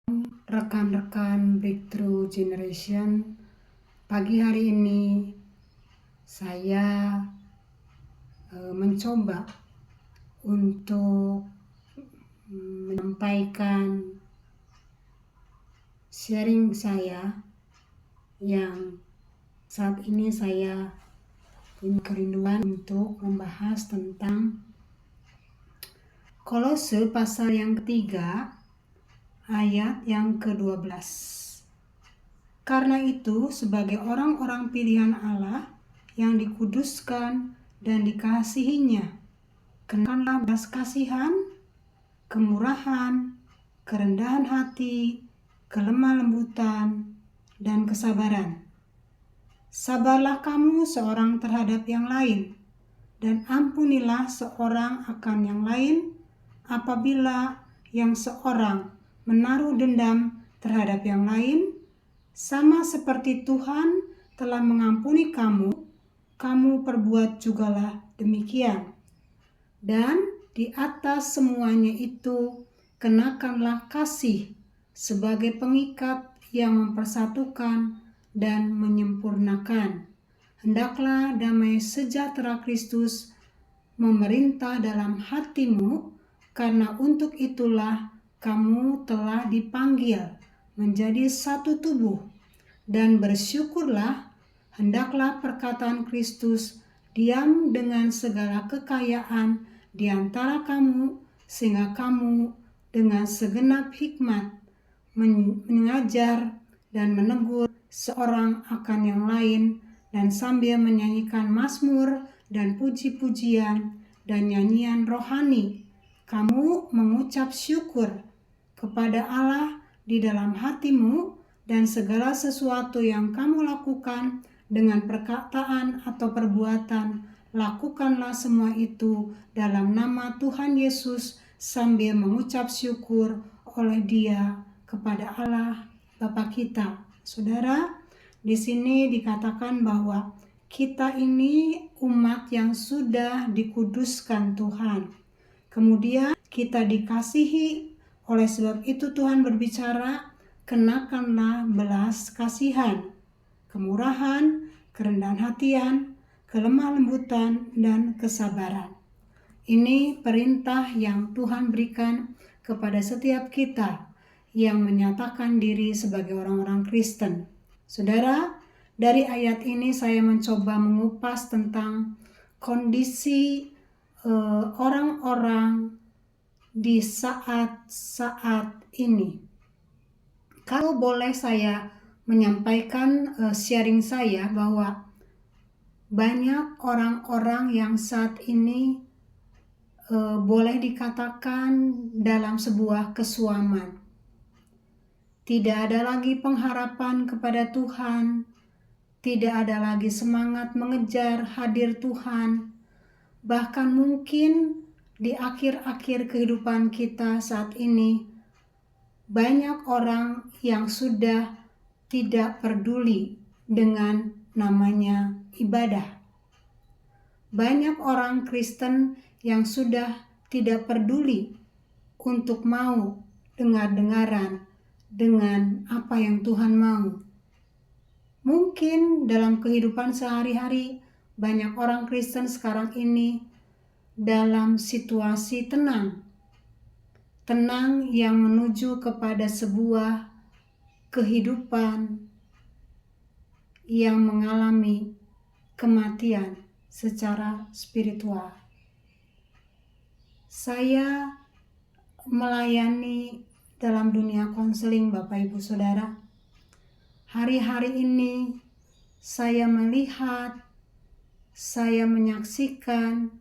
Rekan-rekan Breakthrough Generation, pagi hari ini saya mencoba untuk menyampaikan sharing saya yang saat ini saya punya kerinduan untuk membahas tentang Kolose pasal yang ketiga ayat yang ke-12. Karena itu, sebagai orang-orang pilihan Allah yang dikuduskan dan dikasihinya, kenakanlah belas kasihan, kemurahan, kerendahan hati, kelemah lembutan, dan kesabaran. Sabarlah kamu seorang terhadap yang lain, dan ampunilah seorang akan yang lain apabila yang seorang menaruh dendam terhadap yang lain, sama seperti Tuhan telah mengampuni kamu, kamu perbuat jugalah demikian. Dan di atas semuanya itu, kenakanlah kasih sebagai pengikat yang mempersatukan dan menyempurnakan. Hendaklah damai sejahtera Kristus memerintah dalam hatimu, karena untuk itulah kamu telah dipanggil menjadi satu tubuh, dan bersyukurlah. Hendaklah perkataan Kristus diam dengan segala kekayaan di antara kamu, sehingga kamu dengan segenap hikmat mengajar dan menegur seorang akan yang lain, dan sambil menyanyikan mazmur dan puji-pujian dan nyanyian rohani, kamu mengucap syukur kepada Allah di dalam hatimu, dan segala sesuatu yang kamu lakukan dengan perkataan atau perbuatan, lakukanlah semua itu dalam nama Tuhan Yesus sambil mengucap syukur oleh Dia kepada Allah Bapa kita. Saudara, di sini dikatakan bahwa kita ini umat yang sudah dikuduskan Tuhan. Kemudian kita dikasihi, oleh sebab itu Tuhan berbicara, kenakanlah belas kasihan, kemurahan, kerendahan hatian, kelemah lembutan, dan kesabaran. Ini perintah yang Tuhan berikan kepada setiap kita yang menyatakan diri sebagai orang-orang Kristen. Saudara, dari ayat ini saya mencoba mengupas tentang kondisi orang-orang di saat-saat ini. Kalau boleh saya menyampaikan sharing saya bahwa banyak orang-orang yang saat ini boleh dikatakan dalam sebuah kesuaman. Tidak ada lagi pengharapan kepada Tuhan, tidak ada lagi semangat mengejar hadir Tuhan. Bahkan mungkin di akhir-akhir kehidupan kita saat ini, banyak orang yang sudah tidak peduli dengan namanya ibadah. Banyak orang Kristen yang sudah tidak peduli untuk mau dengar-dengaran dengan apa yang Tuhan mau. Mungkin dalam kehidupan sehari-hari banyak orang Kristen sekarang ini dalam situasi tenang yang menuju kepada sebuah kehidupan yang mengalami kematian secara spiritual. Saya melayani dalam dunia konseling, Bapak Ibu Saudara. Hari-hari ini saya melihat, saya menyaksikan,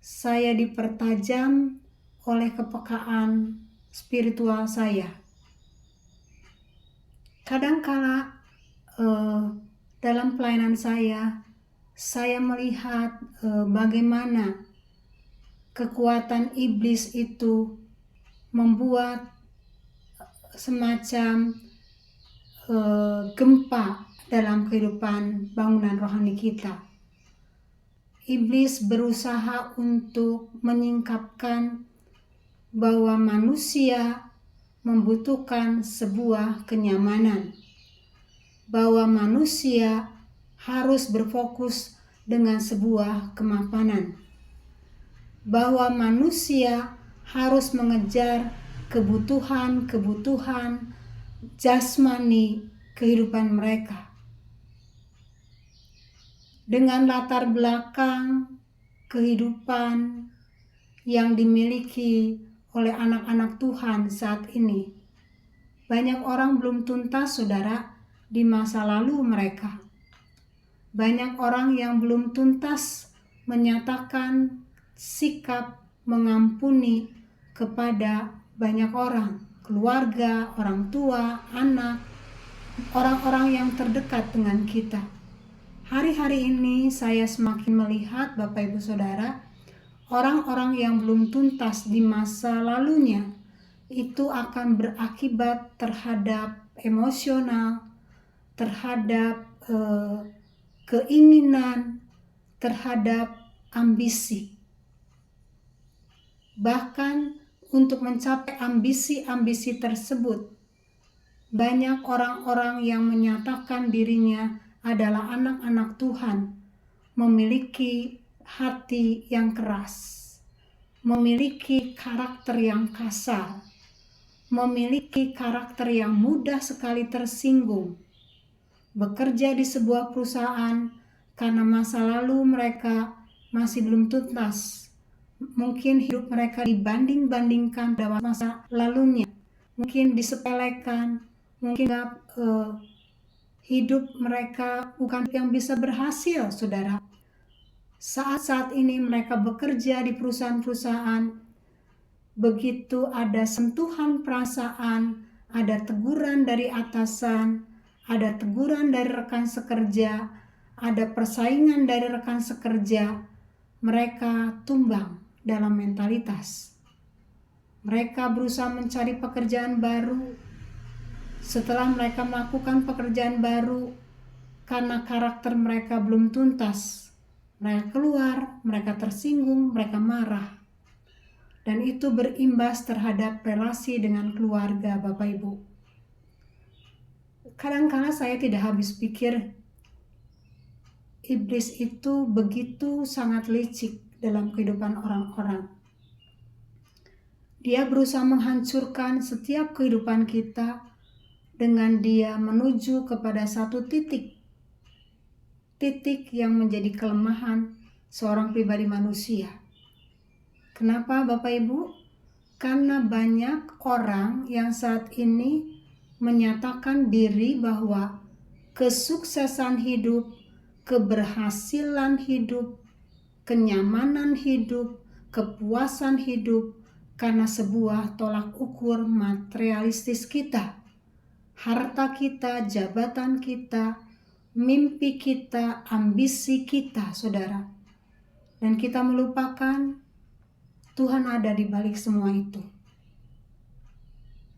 saya dipertajam oleh kepekaan spiritual saya. Kadangkala dalam pelayanan saya melihat bagaimana kekuatan iblis itu membuat semacam gempa dalam kehidupan bangunan rohani kita. Iblis berusaha untuk menyingkapkan bahwa manusia membutuhkan sebuah kenyamanan, bahwa manusia harus berfokus dengan sebuah kemapanan, bahwa manusia harus mengejar kebutuhan-kebutuhan jasmani kehidupan mereka. Dengan latar belakang kehidupan yang dimiliki oleh anak-anak Tuhan saat ini, banyak orang belum tuntas, saudara, di masa lalu mereka. Banyak orang yang belum tuntas menyatakan sikap mengampuni kepada banyak orang, keluarga, orang tua, anak, orang-orang yang terdekat dengan kita. Hari-hari ini saya semakin melihat, Bapak Ibu Saudara, orang-orang yang belum tuntas di masa lalunya itu akan berakibat terhadap emosional, terhadap keinginan, terhadap ambisi. Bahkan untuk mencapai ambisi-ambisi tersebut, banyak orang-orang yang menyatakan dirinya adalah anak-anak Tuhan, memiliki hati yang keras, memiliki karakter yang kasar, memiliki karakter yang mudah sekali tersinggung, bekerja di sebuah perusahaan karena masa lalu mereka masih belum tuntas. Mungkin hidup mereka dibanding-bandingkan pada masa lalunya, mungkin disepelekan, mungkin hidup mereka bukan yang bisa berhasil, saudara. Saat-saat ini mereka bekerja di perusahaan-perusahaan, begitu ada sentuhan perasaan, ada teguran dari atasan, ada teguran dari rekan sekerja, ada persaingan dari rekan sekerja, mereka tumbang dalam mentalitas. Mereka berusaha mencari pekerjaan baru. Setelah mereka melakukan pekerjaan baru, karena karakter mereka belum tuntas, mereka keluar, mereka tersinggung, mereka marah. Dan itu berimbas terhadap relasi dengan keluarga, Bapak Ibu. Kadang-kala saya tidak habis pikir, iblis itu begitu sangat licik dalam kehidupan orang-orang. Dia berusaha menghancurkan setiap kehidupan kita dengan dia menuju kepada satu titik yang menjadi kelemahan seorang pribadi manusia. Kenapa, Bapak Ibu? Karena banyak orang yang saat ini menyatakan diri bahwa kesuksesan hidup, keberhasilan hidup, kenyamanan hidup, kepuasan hidup karena sebuah tolak ukur materialistis kita. Harta kita, jabatan kita, mimpi kita, ambisi kita, saudara. Dan kita melupakan Tuhan ada di balik semua itu.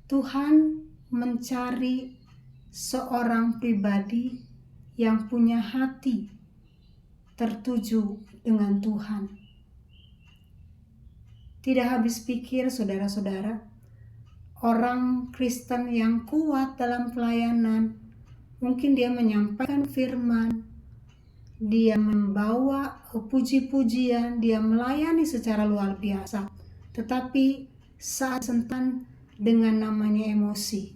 Tuhan mencari seorang pribadi yang punya hati tertuju dengan Tuhan. Tidak habis pikir, saudara-saudara, orang Kristen yang kuat dalam pelayanan, mungkin dia menyampaikan firman, dia membawa puji-pujian, dia melayani secara luar biasa. Tetapi saat sentuhan dengan namanya emosi,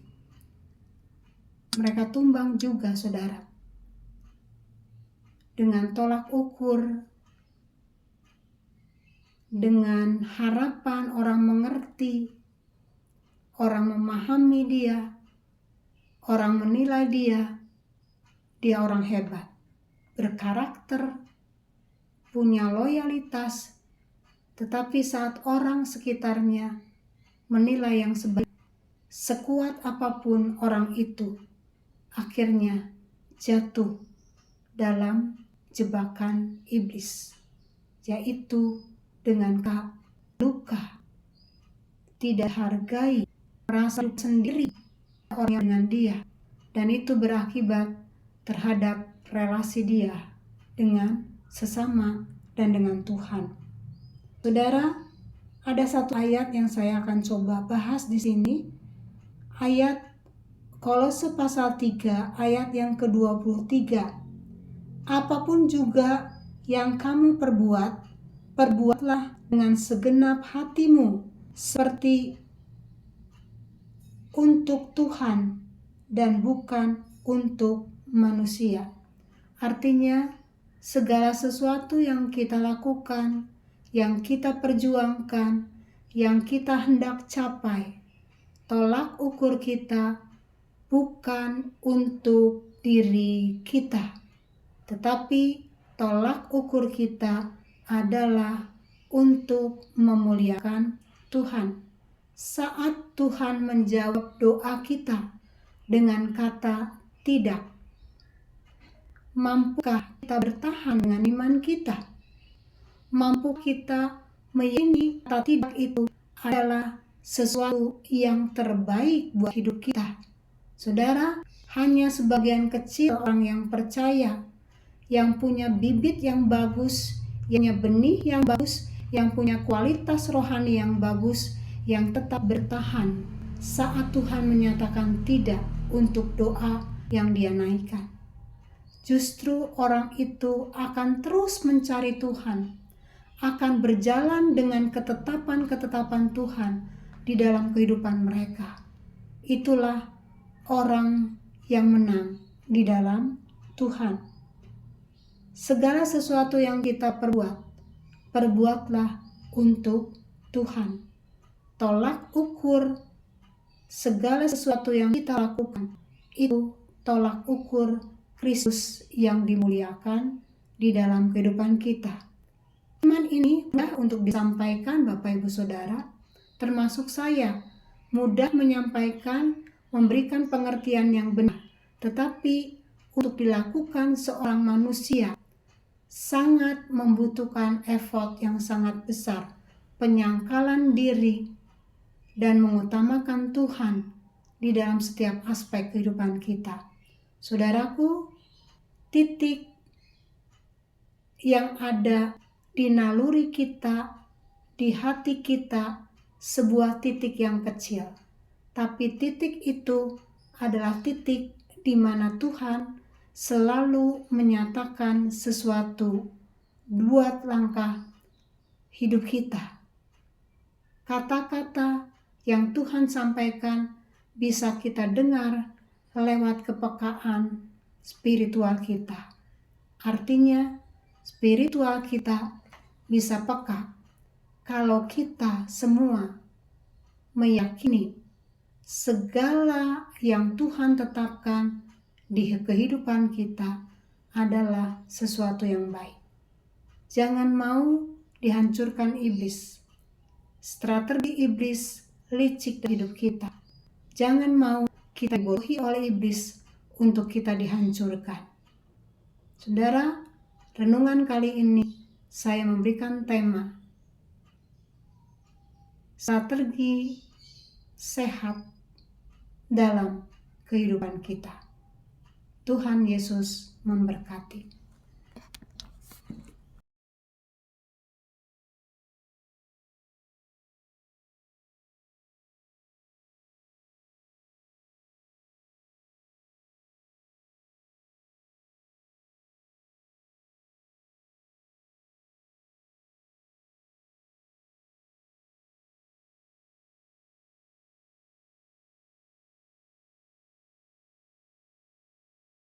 mereka tumbang juga, saudara. Dengan tolak ukur, dengan harapan orang mengerti, orang memahami dia, orang menilai dia orang hebat, berkarakter, punya loyalitas. Tetapi saat orang sekitarnya menilai yang sebaik, sekuat apapun orang itu, akhirnya jatuh dalam jebakan iblis, yaitu dengan luka, tidak hargai, merasa sendiri orang dengan dia, dan itu berakibat terhadap relasi dia dengan sesama dan dengan Tuhan. Saudara, ada satu ayat yang saya akan coba bahas di sini, ayat Kolose pasal 3 ayat yang ke-23. Apapun juga yang kamu perbuat, perbuatlah dengan segenap hatimu seperti untuk Tuhan dan bukan untuk manusia. Artinya, segala sesuatu yang kita lakukan, yang kita perjuangkan, yang kita hendak capai, tolak ukur kita bukan untuk diri kita, tetapi tolak ukur kita adalah untuk memuliakan Tuhan. Saat Tuhan menjawab doa kita dengan kata tidak, mampukah kita bertahan dengan iman kita? Mampu kita meyakini kata tidak itu adalah sesuatu yang terbaik buat hidup kita? Saudara, hanya sebagian kecil orang yang percaya, yang punya bibit yang bagus, yang punya benih yang bagus, yang punya kualitas rohani yang bagus, yang tetap bertahan saat Tuhan menyatakan tidak untuk doa yang dia naikkan. Justru orang itu akan terus mencari Tuhan, akan berjalan dengan ketetapan-ketetapan Tuhan di dalam kehidupan mereka. Itulah orang yang menang di dalam Tuhan. Segala sesuatu yang kita perbuatlah untuk Tuhan. Tolak ukur segala sesuatu yang kita lakukan itu tolak ukur Kristus yang dimuliakan di dalam kehidupan kita. Iman ini mudah untuk disampaikan Bapak Ibu Saudara, termasuk saya, mudah menyampaikan, memberikan pengertian yang benar, tetapi untuk dilakukan seorang manusia sangat membutuhkan effort yang sangat besar, penyangkalan diri, dan mengutamakan Tuhan di dalam setiap aspek kehidupan kita. Saudaraku, titik yang ada di naluri kita, di hati kita, sebuah titik yang kecil. Tapi titik itu adalah titik di mana Tuhan selalu menyatakan sesuatu buat langkah hidup kita. Kata-kata yang Tuhan sampaikan bisa kita dengar lewat kepekaan spiritual kita. Artinya, spiritual kita bisa peka kalau kita semua meyakini segala yang Tuhan tetapkan di kehidupan kita adalah sesuatu yang baik. Jangan mau dihancurkan iblis. Strategi iblis licik di hidup kita. Jangan mau kita dibodohi oleh iblis untuk kita dihancurkan. Saudara, renungan kali ini saya memberikan tema strategi sehat dalam kehidupan kita. Tuhan Yesus memberkati.